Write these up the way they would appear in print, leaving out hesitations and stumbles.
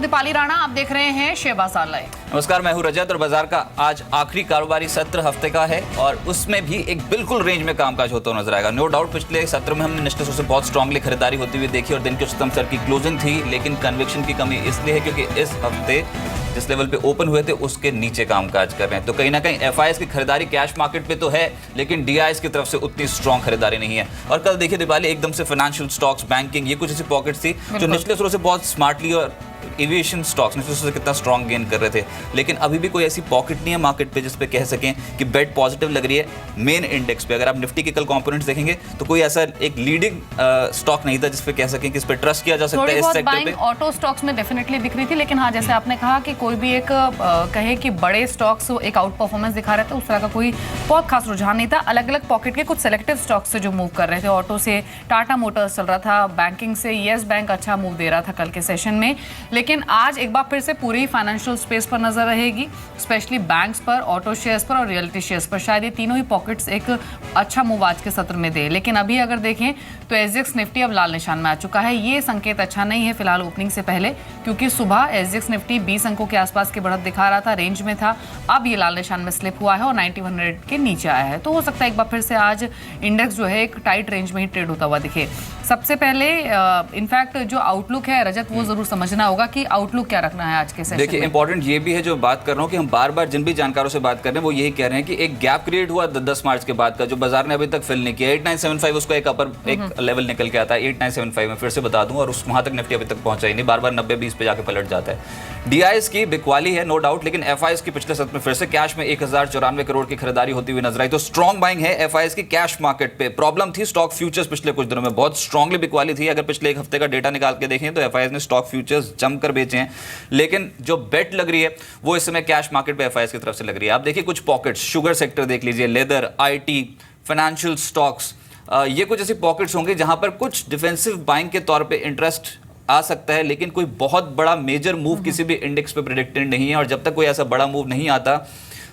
दीपाली राणा, आप देख रहे हैं शहबाज लाइव। नमस्कार, मैं हूं रजत और बाजार का आज आखिरी कारोबारी सत्र हफ्ते का है और उसमें भी एक बिल्कुल रेंज में कामकाज होता हुआ नजर आएगा। नो डाउट पिछले सत्र में हमने निश्चित रूप से बहुत स्ट्रांगली खरीदारी होती हुई देखी और दिन के उच्चतम स्तर की क्लोजिंग थी, लेकिन कन्विक्शन की कमी इसलिए है क्योंकि इस हफ्ते जिस लेवल पे ओपन हुए थे उसके नीचे कामकाज कर रहे हैं। तो कहीं ना कहीं एफआईएस की खरीदारी कैश मार्केट पे तो है, लेकिन डीआईएस की तरफ से उतनी स्ट्रांग खरीदारी नहीं है। और कल देखिए दीपाली, एकदम से फाइनेंशियल स्टॉक्स, बैंकिंग, ये कुछ ऐसी पॉकेट्स थी जो निचले स्रोत से बहुत स्मार्टली और एविएशन स्टॉक्स निचले स्रोत से कितना स्ट्रांग गेन कर रहे थे, लेकिन अभी भी कोई ऐसी पॉकेट नहीं है मार्केट पे जिस पे कह सकें कि बेट पॉजिटिव लग रही है। मेन इंडेक्स पे अगर आप निफ्टी के कल कंपोनेंट्स देखेंगे तो कोई ऐसा एक लीडिंग स्टॉक नहीं था जिस पे कह सकें कि इस पे ट्रस्ट किया जा सकता है। इस सेक्टर पे ऑटो स्टॉक्स में डेफिनेटली दिख रही थी, लेकिन हाँ, जैसे आपने कहा कि कोई भी एक कहे कि बड़े स्टॉक्स एक आउट परफॉर्मेंस दिखा रहे थे, उस तरह का कोई बहुत खास रुझान नहीं था। अलग अलग पॉकेट के कुछ सेलेक्टिव स्टॉक्स से जो मूव कर रहे थे, ऑटो से टाटा मोटर्स चल रहा था, बैंकिंग से येस बैंक अच्छा मूव दे रहा था कल के सेशन में। लेकिन आज एक बार फिर से पूरी फाइनेंशियल स्पेस पर नजर रहेगी, स्पेशली बैंक्स पर, ऑटो शेयर्स पर और रियल्टी शेयर्स पर। शायद ये तीनों ही पॉकेट्स एक अच्छा मूव आज के सत्र में दे। लेकिन अभी अगर देखें तो एसजीएक्स निफ्टी अब लाल निशान में आ चुका है। ये संकेत अच्छा नहीं है फिलहाल ओपनिंग से पहले, क्योंकि सुबह एसजीएक्स निफ्टी 20 अंकों के आसपास की बढ़त दिखा रहा था, रेंज में था। अब ये लाल निशान में स्लिप हुआ है और 9100 के नीचे आया है। तो हो सकता है एक बार फिर से आज इंडेक्स जो है एक टाइट रेंज में ही ट्रेड होता हुआ दिखे। सबसे पहले इनफैक्ट जो आउटलुक है रजत, वो जरूर समझना होगा कि आउटलुक क्या रखना है आज के सेशन में। देखिए, इंपॉर्टेंट ये भी है जो बात कर रहा हूँ कि हम बार बार जिन भी जानकारों से बात कर रहे हैं वो यही कह रहे हैं कि एक गैप क्रिएट हुआ 10 मार्च के बाद का, जो बाजार ने अभी तक फिल नहीं किया। 8975 उसका एक अपर एक लेवल निकल के आता है 8975 में, फिर से बता दूं, और उस वहां तक निफ्टी अभी तक पहुंचा ही नहीं, बार बार 90-20 पे जाके पलट जाता है। डीआईएस की बिकवाली है नो डाउट, लेकिन एफआईएस की पिछले सत्र में फिर से कैश में 1094 करोड़ की खरीदारी होती हुई नजर आई। तो स्ट्रॉन्ग बाइंग है एफआईएस की कैश मार्केट पे। प्रॉब्लम थी स्टॉक फ्यूचर्स, पिछले कुछ दिनों में बहुत स्ट्रांगली बिकवाली थी। अगर पिछले एक हफ्ते का डेटा निकाल के देखें तो एफआईएस ने स्टॉक फ्यूचर्स जमकर बेचे हैं, लेकिन जो बेट लग रही है वो इस समय कैश मार्केट पे एफआईएस की तरफ से लग रही है। आप देखिए कुछ पॉकेट्स, शुगर सेक्टर देख लीजिए, लेदर, आईटी, फाइनेंशियल स्टॉक्स, ये कुछ ऐसी पॉकेट्स होंगे जहां पर कुछ डिफेंसिव बाइंग के तौर पे इंटरेस्ट आ सकता है, लेकिन कोई बहुत बड़ा मेजर मूव किसी भी इंडेक्स पे प्रेडिक्टेड नहीं है। और जब तक कोई ऐसा बड़ा मूव नहीं आता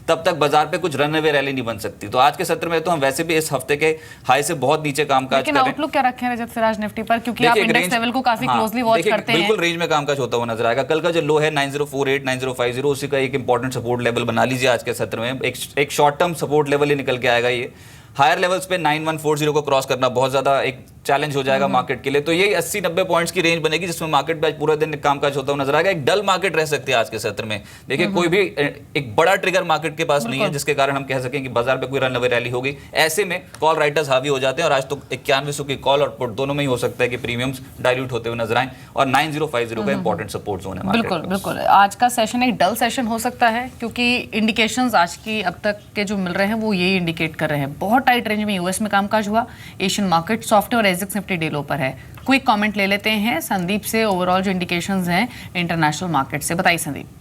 तब तक बाजार पे कुछ रनअवे रैली नहीं बन सकती। तो आज के सत्र में तो हम वैसे भी इस हफ्ते के हाई से बहुत नीचे कामकाज कर रहे हैं। आउटलुक क्या रखे हैं रजत फिराज निफ्टी पर, क्योंकि आप इंडेक्स लेवल को काफी क्लोजली वॉच करते हैं। बिल्कुल रेंज में कामकाज होता हुआ नजर आएगा। कल का जो लो है 9048 9050, उसी का एक इंपॉर्टेंट सपोर्ट लेवल बना लीजिए आज के सत्र में। एक शॉर्ट टर्म सपोर्ट लेवल ही निकल के आएगा। ये हायर लेवल्स पे 9140 को क्रॉस करना बहुत ज्यादा एक चैलेंज हो जाएगा मार्केट के लिए। तो ये 80-90 पॉइंट्स की रेंज बनेगी जिसमें मार्केट पे आज पूरा दिन कामकाज होता हुआ नजर आएगा। एक डल मार्केट रह सकती है आज के सत्र में। देखिए, कोई भी एक बड़ा ट्रिगर मार्केट के पास नहीं है जिसके कारण हम कह सकें कि बाजार पे कोई रनअवे रैली होगी। ऐसे में कॉल राइटर्स हावी हो जाते हैं और आज तो 9100 की कॉल और पुट दोनों में ही हो सकता है कि प्रीमियम्स डाइल्यूट होते हुए नजर आए और 9050 का इंपॉर्टेंट सपोर्ट जोन है। बिल्कुल बिल्कुल, आज का सेशन एक डल सेशन हो सकता है, क्योंकि इंडिकेशंस आज की अब तक के जो मिल रहे हैं वो यही इंडिकेट कर रहे हैं। बहुत टाइट रेंज में यूएस में कामकाज हुआ, एशियन मार्केट सॉफ्ट और एसजीएक्स निफ्टी डे लो पर है। क्विक कमेंट ले लेते हैं संदीप से, ओवरऑल जो इंडिकेशंस हैं इंटरनेशनल मार्केट से। बताइए संदीप।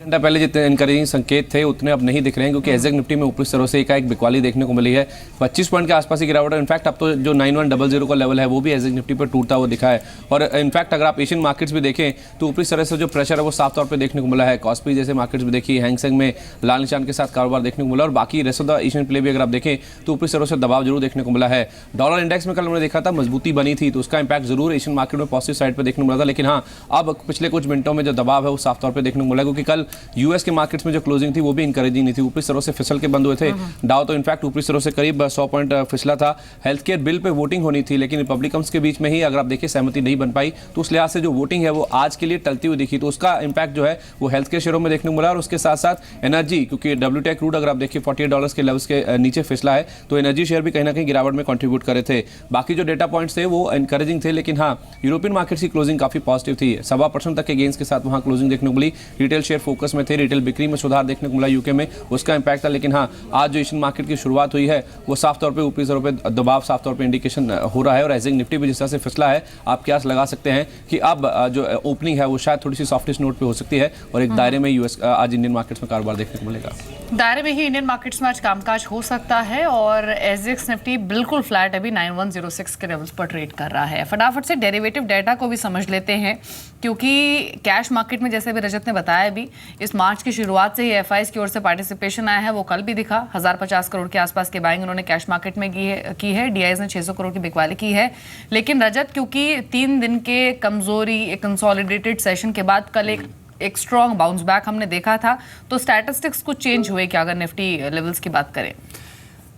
घंटा पहले जितने इनकरेजिंग संकेत थे उतने अब नहीं दिख रहे हैं, क्योंकि एसजीएक्स निफ्टी में ऊपरी स्तरों से एक बिकवाली देखने को मिली है। 25 पॉइंट के आसपास की गिरावट है। इनफैक्ट अब तो जो 9100 का लेवल है वो भी एसजीएक्स निफ्टी पर टूटता हुआ दिखा है। और इनफैक्ट अगर आप एशियन मार्केट्स भी देखें तो ऊपरी स्तरों से जो प्रेशर है वो साफ तौर पर देखने को मिला है। कॉस्पी जैसे मार्केट्स भी देखिए, हैंगसेंग में लाल निशान के साथ कारोबार देखने को मिला। और बाकी rest of the Asian play भी अगर आप देखें तो ऊपरी स्तरों से दबाव जरूर देखने को मिला है। डॉलर इंडेक्स में कल हमने देखा था मजबूती बनी थी, तो उसका इंपैक्ट जरूर एशियन मार्केट में पॉजिटिव साइड पर देखने को मिला था। लेकिन हाँ, अब पिछले कुछ मिनटों में जो दबाव है वो साफ तौर पर देखने को मिला, क्योंकि कल यूएस के मार्केट्स में जो क्लोजिंग थी वो भी इंकरेजिंग नहीं थी। ऊपरी स्तरों से फिसल के बंद हुए थे। डाउ तो इनफैक्ट ऊपरी स्तरों से करीब 100 पॉइंट फिसला था। Health care bill pay voting होनी थी, लेकिन रिपब्लिकन्स के बीच में ही अगर आप देखिए सहमति नहीं बन पाई, तो उस लिहाज से जो वोटिंग है वो आज के लिए टलती हुई दिखी। तो उसका इंपैक्ट जो है वो हेल्थ केयर शेयरों में देखने को मिला। और उसके साथ साथ एनर्जी, क्योंकि WTI क्रूड अगर आप देखिए $48 के लेवल्स के नीचे फिसला है, तो एनर्जी शेयर भी कहीं ना कहीं गिरावट में कंट्रीब्यूट करे थे। बाकी जो डेटा पॉइंट्स थे वो इंकरेजिंग थे, लेकिन हाँ, यूरोपियन मार्केट्स की क्लोजिंग काफी पॉजिटिव थी। 1.25% तक के गेंस के साथ वहां क्लोजिंग देखने को मिली। रिटेल शेयर फोकस में थे, रिटेल बिक्री में सुधार देखने को मिला यूके में, उसका इंपैक्ट था। लेकिन हाँ, आज जो एशियन मार्केट की शुरुआत हुई है वो साफ तौर पे ऊपरी स्तरों पे दबाव साफ तौर पे इंडिकेशन हो रहा है। और एसजीएक्स निफ्टी भी जिस तरह से फिसला है, आप क्या लगा सकते हैं कि अब जो ओपनिंग है वो शायद थोड़ी सी सॉफ्टिश नोट पे हो सकती है और एक दायरे में यूएस आज इंडियन मार्केट्स में कारोबार देखने को मिलेगा। दायरे में ही इंडियन मार्केट्स में आज कामकाज हो सकता है और एसजीएक्स निफ्टी बिल्कुल फ्लैट अभी 9106 के लेवल्स पर ट्रेड कर रहा है। फटाफट से डेरिवेटिव डेटा को भी समझ लेते हैं, क्योंकि कैश मार्केट में जैसे भी रजत ने बताया भी इस मार्च की शुरुआत से ही एफआईज की ओर से पार्टिसिपेशन आया है, वो कल भी दिखा। 1050 करोड़ के आसपास की बाइंग उन्होंने कैश मार्केट में की है। डीआईज ने 600 करोड़ की बिकवाली की है। लेकिन रजत, क्योंकि 3 दिन के कमजोरी एक कंसोलिडेटेड सेशन के बाद कल एक स्ट्रॉन्ग बाउंस बैक हमने देखा था, तो स्टैटिस्टिक्स कुछ चेंज हुए क्या अगर निफ्टी लेवल्स की बात करें?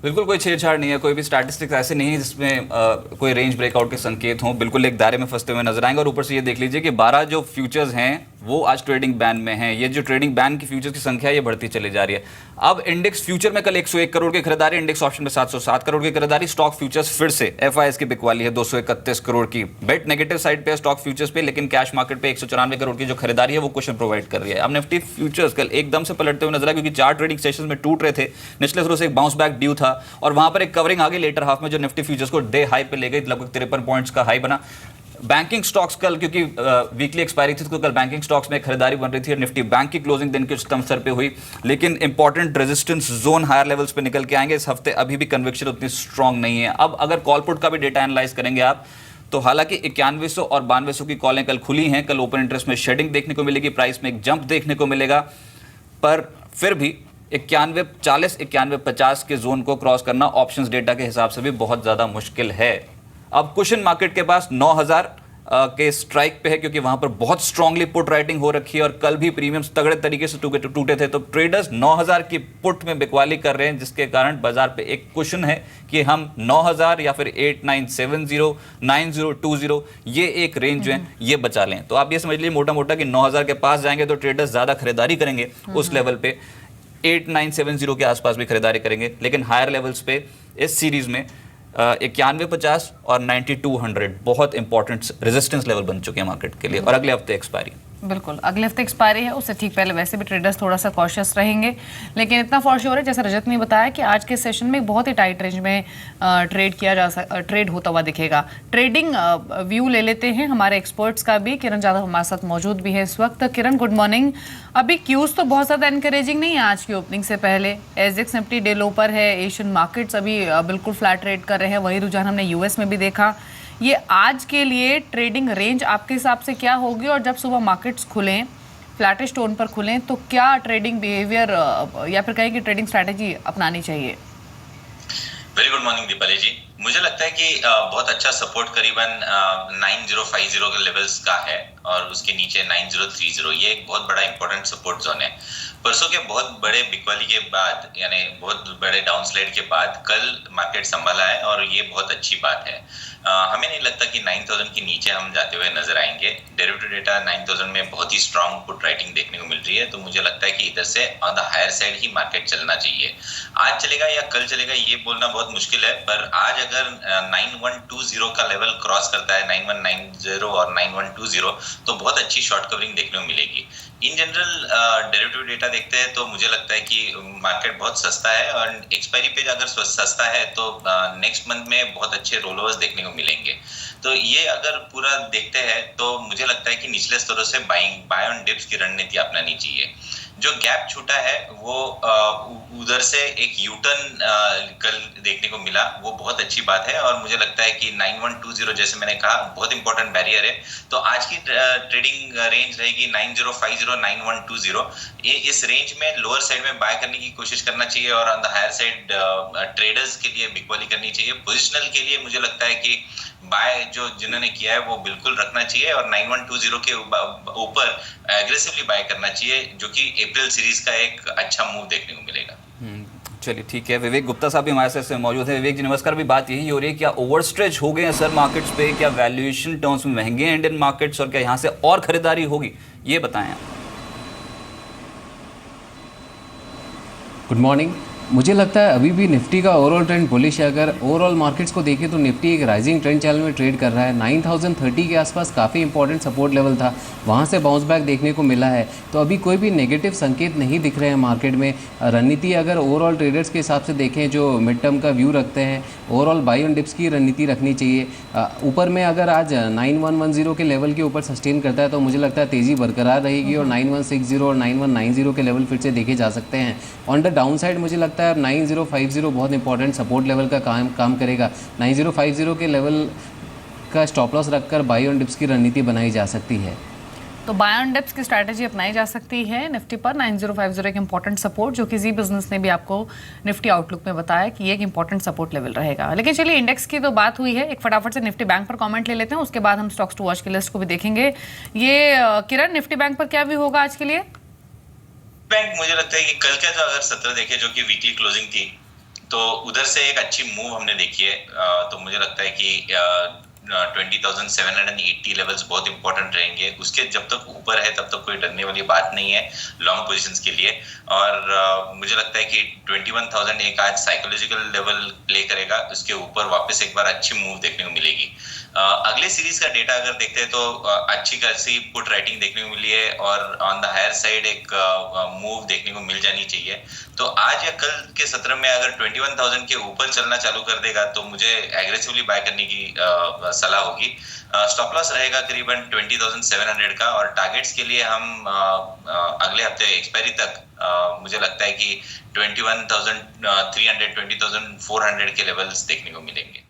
बिल्कुल कोई छेड़छाड़ नहीं है, कोई भी स्टैटिस्टिक्स ऐसे नहीं है जिसमें कोई रेंज ब्रेकआउट के संकेत हों। बिल्कुल एक दायरे में फंसते हुए नजर आएंगे। और ऊपर से ये देख लीजिए कि 12 जो फ्यूचर्स हैं वो आज ट्रेडिंग बैन में हैं। ये जो ट्रेडिंग बैन की फ्यूचर्स की संख्या ये बढ़ती चली जा रही है। अब इंडेक्स फ्यूचर में कल 101 करोड़ की खरीदारी, इंडेक्स ऑप्शन में 707 करोड़ की खरीदारी। स्टॉक फ्यूचर्स फिर से एफआईएस की बिकवाली है 231 करोड़ की। बेट नेगेटिव साइड पे है स्टॉक फ्यूचर्स पे, लेकिन कैश मार्केट पे 194 करोड़ की जो खरीदारी है वो क्वेश्चन प्रोवाइड कर रही है। अब निफ्टी फ्यूचर्स कल एकदम से पलटते हुए नजर आए, क्योंकि 4 ट्रेडिंग सेशंस में टूट रहे थे। निचले स्तर से एक बाउंस बैक ड्यू था और वहां पर एक कवरिंग आगे लेटर हाफ में जो निफ्टी फ्यूचर्स को डे हाई पे ले गई, लगभग 53 पॉइंट्स का हाई बना। बैंकिंग स्टॉक्स कल, क्योंकि वीकली एक्सपायरी थी, तो कल बैंकिंग स्टॉक्स में खरीदारी बन रही थी और निफ्टी बैंक की क्लोजिंग दिन के उच्चतम स्तर पे हुई। लेकिन important resistance zone higher levels पे निकल के आएंगे इस हफ्ते। अभी भी कन्विक्शन उतनी स्ट्रांग नहीं है। अब अगर कॉल पुट का भी डेटा एनालाइज करेंगे आप, तो हालांकि 9100 और 9200 की कॉलें कल खुली हैं। कल ओपन इंटरेस्ट में शेडिंग देखने को मिलेगी, प्राइस में एक जंप देखने को मिलेगा, पर फिर भी 9140 9150 के जोन को क्रॉस करना ऑप्शंस डेटा के हिसाब से भी बहुत ज्यादा मुश्किल है। अब कुशन मार्केट के पास 9000 के स्ट्राइक पे है, क्योंकि वहां पर बहुत स्ट्रांगली पुट राइटिंग हो रखी है और कल भी प्रीमियम्स तगड़े तरीके से टूटे थे। तो ट्रेडर्स 9000 की पुट में बिकवाली कर रहे हैं, जिसके कारण बाजार पे एक कुशन है कि हम 9000 या फिर 8970 9020 ये एक रेंज जो है ये बचा लें। तो आप ये समझ लीजिए मोटा मोटा कि 9000 के पास जाएंगे तो ट्रेडर्स ज्यादा खरीदारी करेंगे उस लेवल पे। 8970 के आसपास भी खरीदारी करेंगे, लेकिन हायर लेवल्स पे इस सीरीज में 9150 और 9200 बहुत इंपॉर्टेंट रेजिस्टेंस लेवल बन चुके हैं मार्केट के लिए। और अगले हफ्ते एक्सपायरी, बिल्कुल अगले हफ्ते एक्सपायरी है, उससे ठीक पहले वैसे भी ट्रेडर्स थोड़ा सा कॉशियस रहेंगे। लेकिन इतना फॉर श्योर है, जैसे रजत ने बताया, कि आज के सेशन में बहुत ही टाइट रेंज में ट्रेड होता हुआ दिखेगा। ट्रेडिंग व्यू ले लेते हैं हमारे एक्सपर्ट्स का भी। किरण जाधव हमारे साथ मौजूद भी है इस वक्त। किरण, गुड मॉर्निंग। अभी क्यूज तो बहुत ज़्यादा इनकरेजिंग नहीं है आज की ओपनिंग से पहले। एसजेक्स निफ्टी डे लो पर है, एशियन मार्केट्स अभी बिल्कुल फ्लैट ट्रेड कर रहे हैं। वही रुझान हमने यूएस में भी देखा। ये आज के लिए ट्रेडिंग रेंज आपके हिसाब से क्या होगी? और जब सुबह मार्केट्स खुलें, फ्लैटिश टोन पर खुलें, तो क्या ट्रेडिंग बिहेवियर या फिर कहें कि ट्रेडिंग स्ट्रैटेजी अपनानी चाहिए? वेरी गुड मॉर्निंग दीपाली जी। मुझे लगता है कि बहुत अच्छा सपोर्ट करीबन 9050 के लेवल्स का है और उसके नीचे 9030, ये एक बहुत बड़ा इंपॉर्टेंट सपोर्ट जोन है। परसों के बहुत बड़े बिकवाली के बाद, यानी बहुत बड़े डाउनस्लाइड के बाद कल मार्केट संभाला है और ये बहुत अच्छी बात है। हमें नहीं लगता कि 9000 के नीचे हम जाते हुए नजर आएंगे। डेरिवेटिव डेटा 9000 में बहुत ही स्ट्रांग पुट राइटिंग देखने को मिल रही है, तो मुझे लगता है कि इधर से ऑन द हायर साइड ही मार्केट चलना चाहिए। आज चलेगा या कल चलेगा ये बोलना बहुत मुश्किल है, पर आज अगर 9120 का लेवल क्रॉस करता है, 9190 और 9120, तो बहुत अच्छी शॉर्ट कवरिंग देखने को मिलेगी। इन जनरल डेरिवेटिव डेटा देखते हैं तो मुझे लगता है कि मार्केट बहुत सस्ता है और एक्सपायरी पे अगर सस्ता है तो नेक्स्ट मंथ में बहुत अच्छे रोलओवर्स देखने को मिलेंगे। तो ये अगर पूरा देखते हैं तो मुझे लगता है कि निचले स्तरों से बाय ऑन डिप्स की रणनीति अपनानी चाहिए। जो गैप छूटा है वो उधर से एक यूटर्न कल देखने को मिला, वो बहुत अच्छी बात है। और मुझे लगता है कि 9120 जैसे मैंने कहा बहुत इंपॉर्टेंट बैरियर है, तो आज की ट्रेडिंग रेंज रहेगी 9050 9120। ये इस रेंज में लोअर साइड में बाय करने की कोशिश करना चाहिए और on the higher side traders के लिए बिकवाली करनी चाहिए। पोजिशनल के लिए मुझे लगता है कि बाय जो जिन्होंने किया है वो बिल्कुल रखना चाहिए और 9120 के ऊपर एग्रेसिवली बाय करना चाहिए, जो कि अप्रैल सीरीज का एक अच्छा मूव देखने को मिलेगा। चलिए ठीक है। विवेक गुप्ता साहब भी हमारे साथ मौजूद है। विवेक जी नमस्कार। भी बात यही हो रही है, क्या ओवर स्ट्रेच हो गए हैं सर मार्केट्स पे? क्या वैल्यूएशन टर्म्स में महंगे हैं इंडियन मार्केट्स और क्या यहाँ से और खरीदारी होगी? ये बताएं आप। Good morning. मुझे लगता है अभी भी निफ्टी का ओवरऑल ट्रेंड बुलिश है। अगर ओवरऑल मार्केट्स को देखें तो निफ्टी एक राइजिंग ट्रेंड चैनल में ट्रेड कर रहा है। 9030 के आसपास काफ़ी इंपॉर्टेंट सपोर्ट लेवल था, वहाँ से बाउंस बैक देखने को मिला है। तो अभी कोई भी नेगेटिव संकेत नहीं दिख रहे हैं मार्केट में। रणनीति अगर ओवरऑल ट्रेडर्स के हिसाब से देखें जो मिड टर्म का व्यू रखते हैं, ओवरऑल बाई ऑन डिप्स की रणनीति रखनी चाहिए। ऊपर में अगर आज 9110 के लेवल के ऊपर सस्टेन करता है तो मुझे लगता है तेज़ी बरकरार रहेगी और 9160 और 9190 के लेवल फिर से देखे जा सकते हैं। ऑन द डाउन साइड मुझे लगता है अब 9050 बहुत इंपॉर्टेंट सपोर्ट लेवल का काम करेगा। 9050 के लेवल का स्टॉप लॉस रखकर बाई ऑन डिप्स की रणनीति बनाई जा सकती है। तो बाय ऑन डिप्स की स्ट्रैटेजी अपनाई जा सकती है निफ्टी पर 9050 एक इंपॉर्टेंट सपोर्ट, जो कि जी बिजनेस ने भी आपको निफ्टी आउटलुक में बताया कि ये एक इंपॉर्टेंट सपोर्ट लेवल रहेगा। लेकिन चलिए, इंडेक्स की तो बात हुई है, एक फटाफट से निफ्टी बैंक पर कमेंट ले लेते हैं, उसके बाद हम स्टॉक्स टू वॉच की लिस्ट को भी देखेंगे। ये किरण, निफ्टी बैंक पर क्या व्यू होगा आज के लिए? बैंक मुझे लगता है कि कल का जो अगर सत्र देखे जो कि वीकली क्लोजिंग थी, तो उधर से एक अच्छी मूव हमने देखी है। तो मुझे लगता है कि 20,780 लेवल्स बहुत इंपॉर्टेंट रहेंगे। उसके जब तक ऊपर है तब तक कोई डरने वाली बात नहीं है लॉन्ग पोजीशंस के लिए। और मुझे लगता है कि 21,000 एक आज साइकोलॉजिकल लेवल प्ले करेगा, उसके ऊपर वापस एक बार अच्छी मूव देखने को मिलेगी। अगले सीरीज का डेटा अगर देखते हैं तो अच्छी खासी पुट राइटिंग देखने को मिली है और ऑन द हायर साइड एक मूव देखने को मिल जानी चाहिए। तो आज या कल के सत्र में अगर 21,000 के ऊपर चलना चालू कर देगा तो मुझे एग्रेसिवली बाय करने की सलाह होगी। स्टॉप लॉस रहेगा करीबन 20,700 का, और टारगेट्स के लिए हम अगले हफ्ते एक्सपायरी तक मुझे लगता है कि 21,300 20,400 के लेवल्स देखने को मिलेंगे।